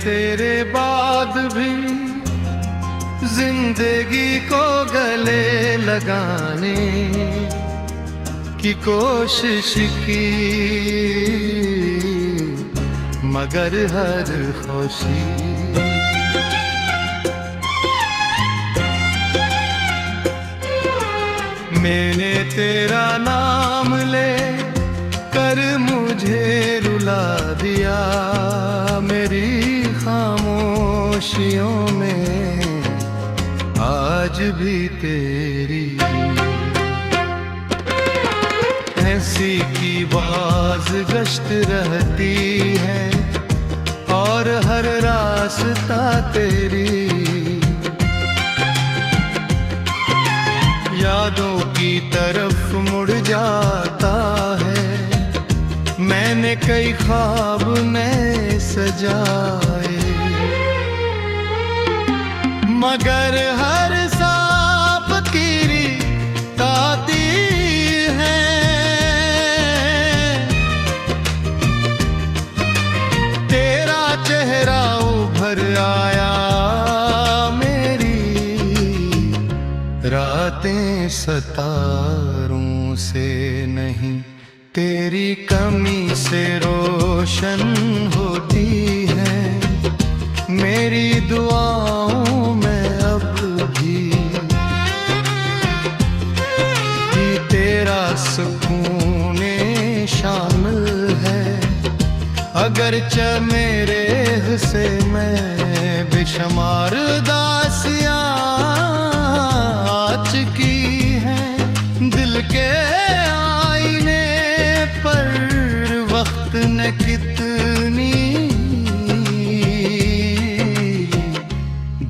तेरे बाद भी जिंदगी को गले लगाने की कोशिश की, मगर हर खुशी मैंने तेरा नाम ले कर मुझे रुला दिया। मेरी खामोशियों में आज भी तेरी ऐसी की बाज गश्त रहती है, और हर रास्ता तेरी यादों की तरफ मुड़ जाता है। मैंने कई ख्वाब नए सजाए, मगर हर सांप कीरी ताती है। तेरा चेहरा उभर आया, मेरी रातें सितारों से नहीं तेरी कमी से रोशन होती है। मेरी दुआओं में अब भी तेरा सुकून शामिल है। अगरचे मेरे हिस्से में बेशुमार दासियां आ चुकी हैं, दिल के आईने पर वक्त ने कितनी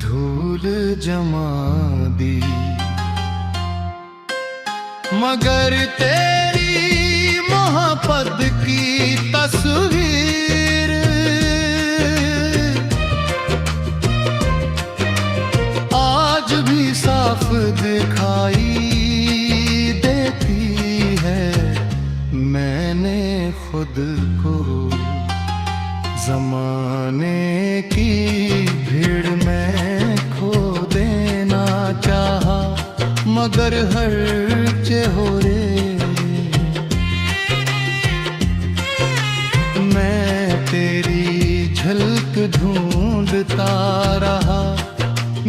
धूल जमा दी, मगर तेरी मोहब्बत की तस्वीर आज भी साफ दिखाई देती है। मैंने खुद को जमाने की भीड़ में खो देना चाहा, मगर हर चेहरे मैं तेरी झलक ढूंढता रहा।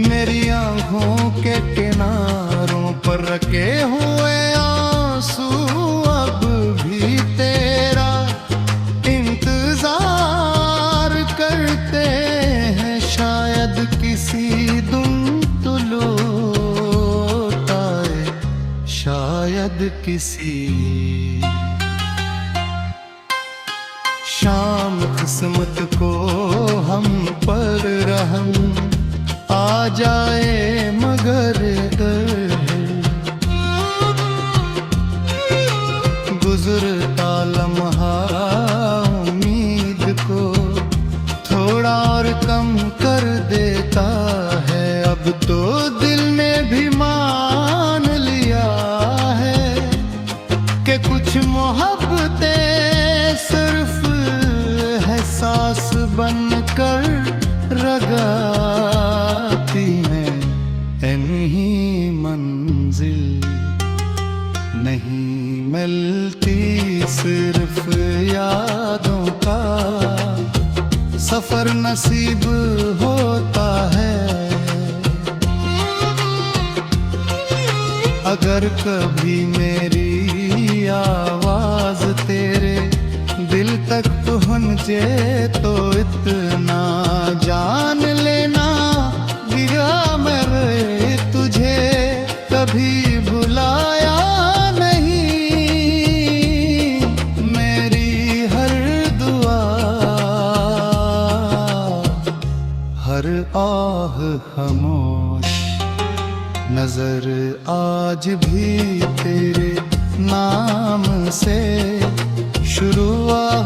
मेरी आंखों के किनारों पर रखे हुए आंसू अब भी तेरा इंतजार करते हैं। शायद किसी दिन तो लौट आए, शायद किसी शाम किस्मत को हम पर रहम आ जाए, मगर गुजरता लम्हा उम्मीद को थोड़ा और कम कर देता है। अब तो दिल ने भी मान लिया है कि कुछ मोहब्बतें सिर्फ एहसास बनकर रगाती हैं। नहीं मंजिल नहीं मिलती, सिर्फ यादों का सफर नसीब होता है। अगर कभी मेरी आवाज तेरे दिल तक पहुँचे तो इतना जान लेना, गिरा मैं तुझे कभी भुलाया नहीं। मेरी हर दुआ हर आह खामोश नजर आज भी तेरे नाम से शुरू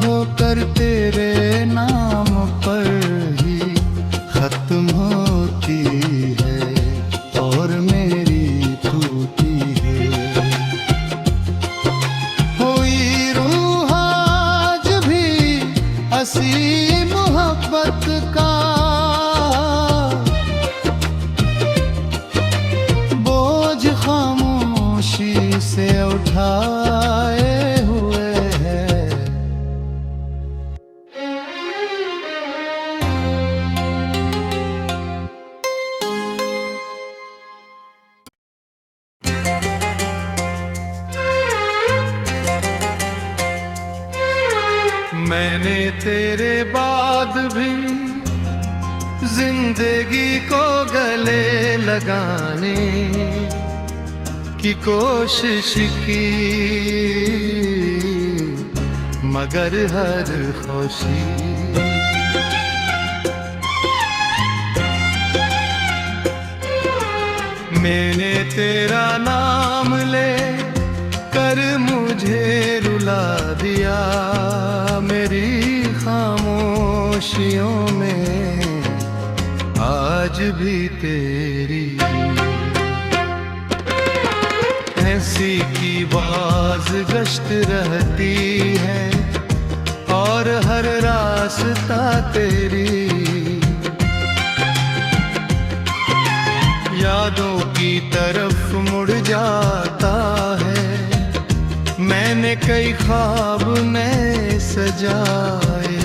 होकर तेरे नाम पर ही खत्म होती है, और मेरी टूटी है। हुई रूह आज भी हसी मोहब्बत का से उठाए हुए है। मैंने तेरे बाद भी जिंदगी को गले लगाने की कोशिश की, मगर हर खुशी मैंने तेरा नाम ले कर मुझे रुला दिया। मेरी खामोशियों में आज भी तेरी ऐसी की बाज गश्त रहती है, और हर रास्ता तेरी यादों की तरफ मुड़ जाता है। मैंने कई ख्वाब नए सजाए,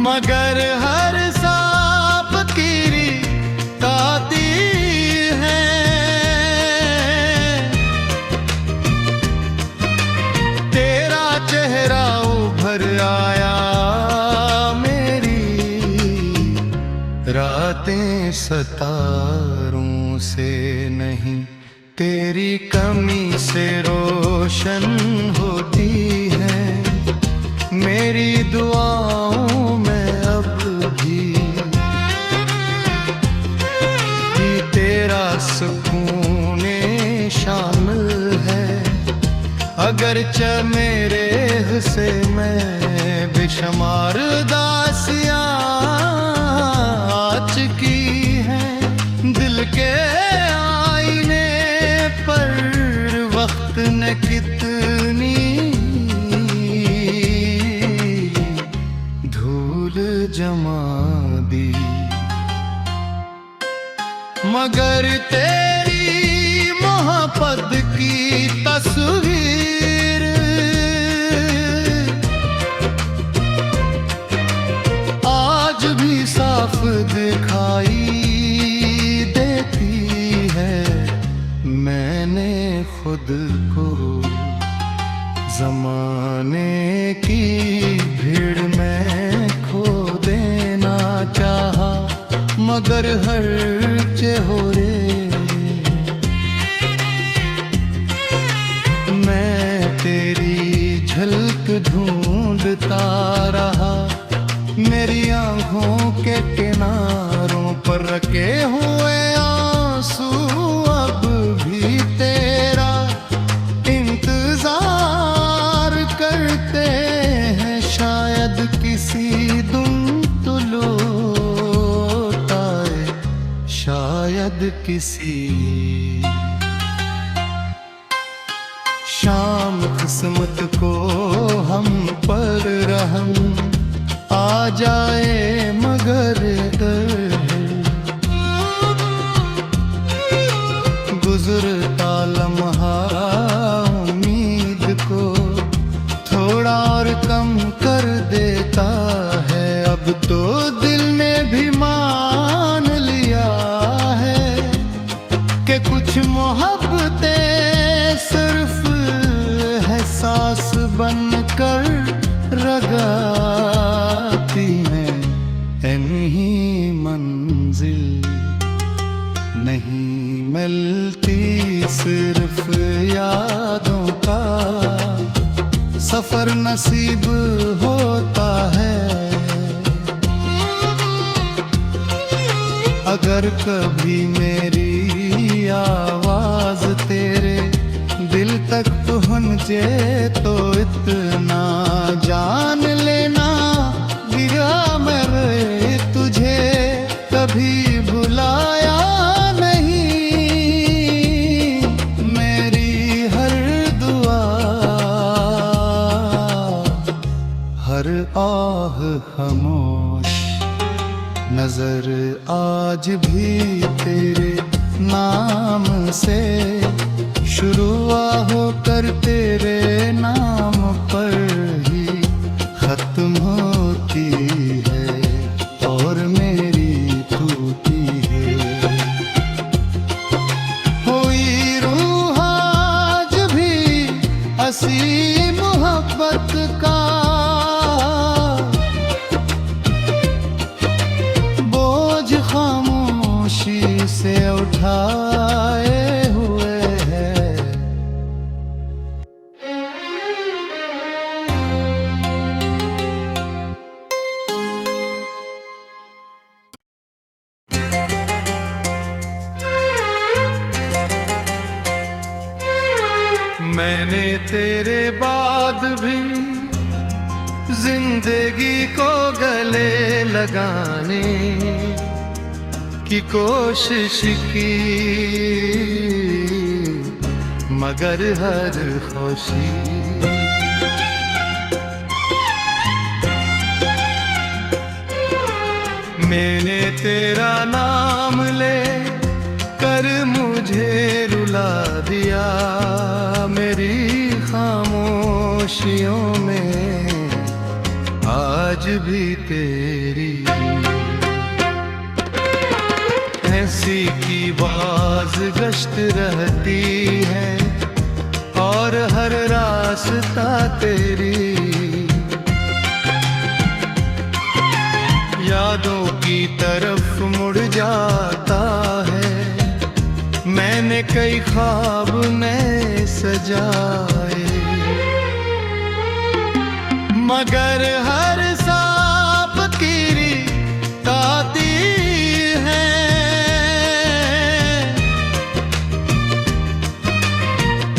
मगर हर सांप कीरी ताती है। तेरा चेहरा उभर आया, मेरी रातें सितारों से नहीं, तेरी कमी से रोशन होती है। मेरी दुआओं में अब भी तेरा सुकून शामिल है। अगरचे मेरे हिस्से में बेशुमार दासियां आ चुकी हैं। दिल के आईने पर वक्त ने कितनी धूल जमा दी, मगर तेरी मोहब्बत की तस्वीर आज भी साफ दिखाई देती है। मैंने खुद को ज़माने की भीड़ में खो देना चाहा, मगर हर चेहरे मैं तेरी झलक ढूंढता रहा। मेरी आँखों के किनारों पर रखे हुए आंसू अब भी तेरा इंतजार करते हैं। शायद किसी दिन तो लौट आए, शायद किसी शाम किस्मत को हम पर रहम आ जाए, मगर गुजरता लम्हा उम्मीद को थोड़ा और कम कर देता है। अब तो दिल ने भी मान लिया है कि कुछ मोहब्बतें सिर्फ एहसास बनकर रगाती हैं। नहीं मंजिल नहीं मिलती, सिर्फ यादों का सफर नसीब होता है। अगर कभी मेरी आवाज तेरे दिल तक पहुँचे तो इतना जान लेना, गिरा मैं तुझे कभी भुलाया नहीं। मेरी हर दुआ हर आह खामोश, नजर आज भी तेरे नाम से शुरुआ होकर तेरे नाम पर ही खत्म होती है और मेरी टूटी है। हुई रूह आज भी हसी मोहब्बत का, बोझ खामोशी से उठाए हुए है। मैंने तेरे बाद भी जिंदगी को गले लगाने की कोशिश की, मगर हर खुशी मैंने तेरा नाम ले कर मुझे रुला दिया। मेरी खामोशियों में आज भी तेरी ऐसी की बाज गश्त रहती है और हर रास्ता तेरी यादों की तरफ मुड़ जाता है। मैंने कई ख्वाब नए सजाए, मगर हर सांप कीरी ताती है।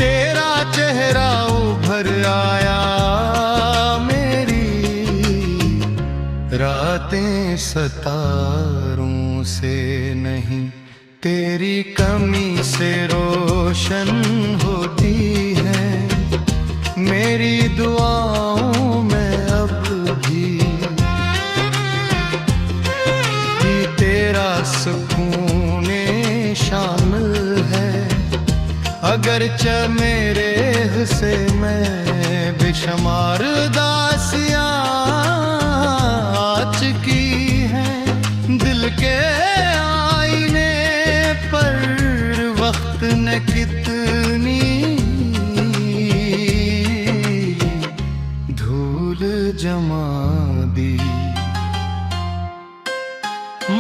तेरा चेहरा उभर आया, मेरी रातें सितारों से नहीं तेरी कमी से रोशन होती है। मेरी दुआओं में अब भी तेरा सुकून शामिल है। अगरचे मेरे हिस्से में बेशुमार दासियां आ चुकी हैं, दिल के आईने पर वक्त ने कितनी धूल जमा दी,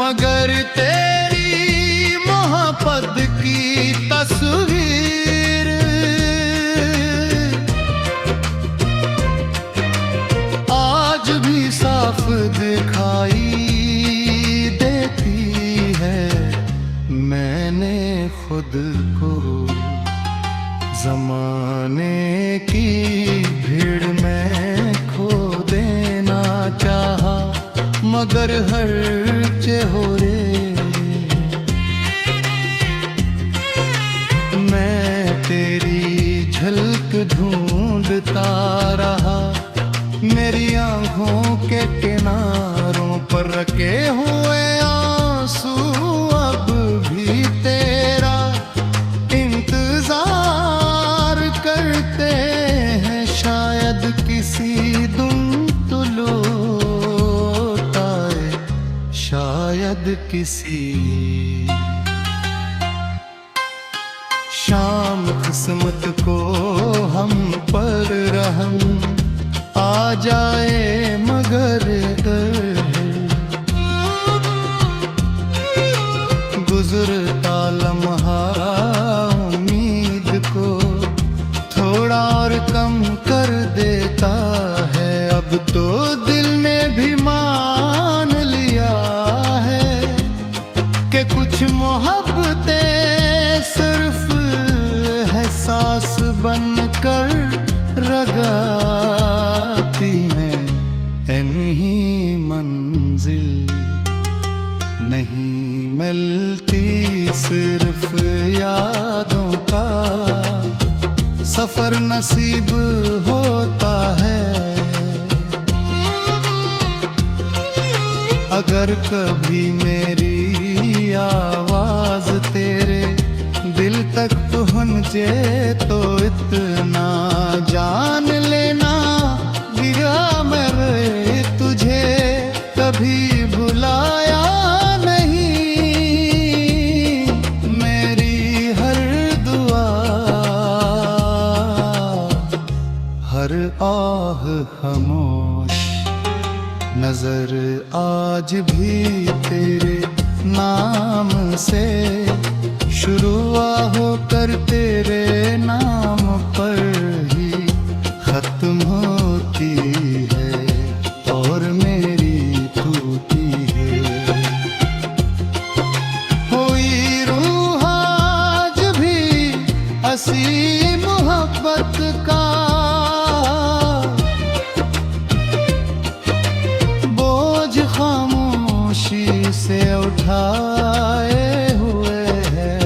मगर तेरी मोहब्बत की तस्वीर आज भी साफ दिखाई देती है। मैंने खुद को जमाने की भीड़ में खो देना चाहा, मगर हर चेहरे मैं तेरी झलक ढूंढता रहा। मेरी आंखों के किनारों पर रखे हुए आंसू अब भी तेरा इंतजार करते हैं। शायद किसी दिन तो लौट आए, शायद किसी शाम किस्मत को हम पर रहम आ जाए, मगर गुजरता लम्हा उम्मीद को थोड़ा और कम कर देता है। अब तो दिल ने भी मान लिया है कि कुछ मोहब्बतें सिर्फ एहसास बनकर रगाती हैं। नहीं मंजिल नहीं मिलती, सिर्फ यादों का सफर नसीब होता है। अगर कभी मेरी आवाज तेरे दिल तक पहुंच बचे तो इतना जान लेना, दिया मैंने तुझे कभी भुलाया नहीं। मेरी हर दुआ, हर आह खामोश, नजर आज भी तेरे नाम से शुरू होकर तेरे नाम पर ही खत्म होती है और मेरी टूटी है। हुई रूह आज भी हसी मोहब्बत का, बोझ खामोशी से उठाए हुए है।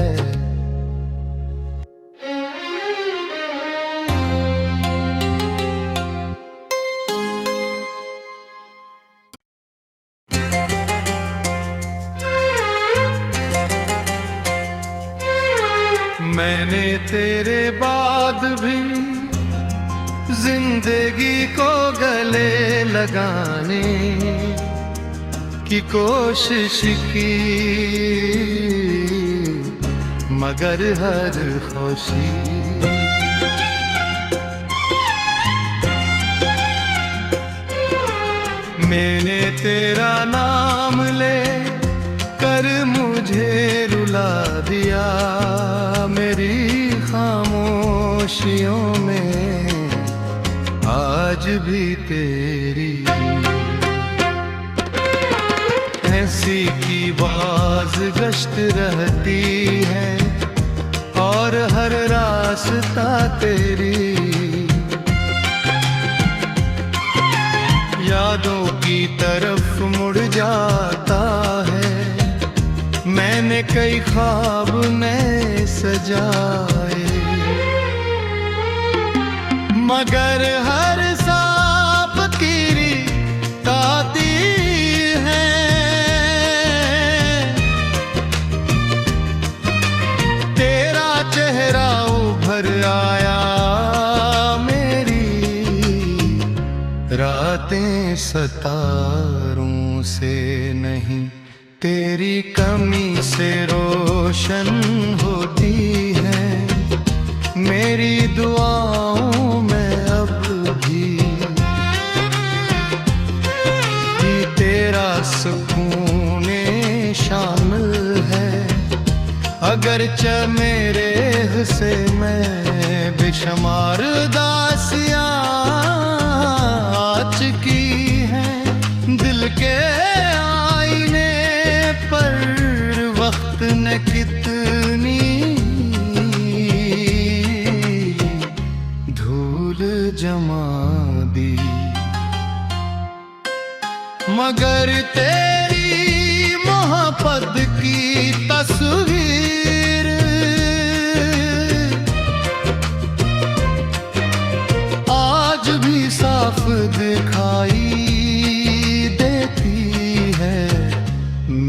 मैंने तेरे बाद भी जिंदगी को गले लगाने की कोशिश की, मगर हर खुशी मैंने तेरा नाम ले कर मुझे रुला दिया। मेरी खामोशियों में आज भी तेरी ऐसी की बाज गश्त रहती है और हर रास्ता तेरी यादों की तरफ मुड़ जाता है। मैंने कई ख्वाब नए सजाए, मगर हर सांप कीरी ताती है। तेरा चेहरा उभर आया, मेरी रातें सितारों से नहीं तेरी कमी से रोशन होती है। मेरी दुआओं में अब भी तेरा सुकून शामिल है। अगरचे मेरे हिस्से में बेशुमार दासियां आ चुकी हैं, दिल के आईने पर वक्त ने कितनी धूल जमा दी, मगर तेरी मोहब्बत की तस्वीर आज भी साफ दिखाई देती है।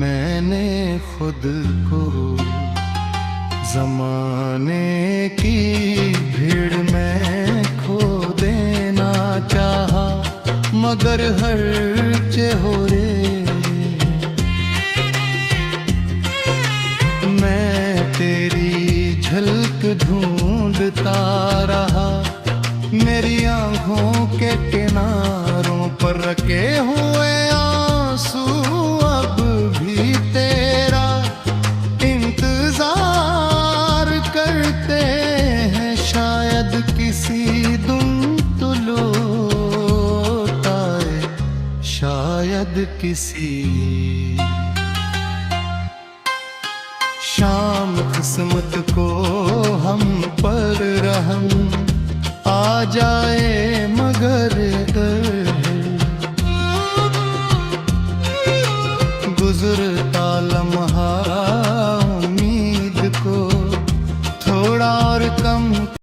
मैंने खुद को जमाने की भीड़ में खो देना चाहा, मगर हर चेहरे मैं तेरी झलक ढूंढता रहा। मेरी आंखों के किनारों पर रखे हुए आंसू अब भी तेरा इंतजार करते हैं। शायद किसी दिन तो लौट आए, शायद किसी शाम किस्मत को हम पर रहम आ जाए, मगर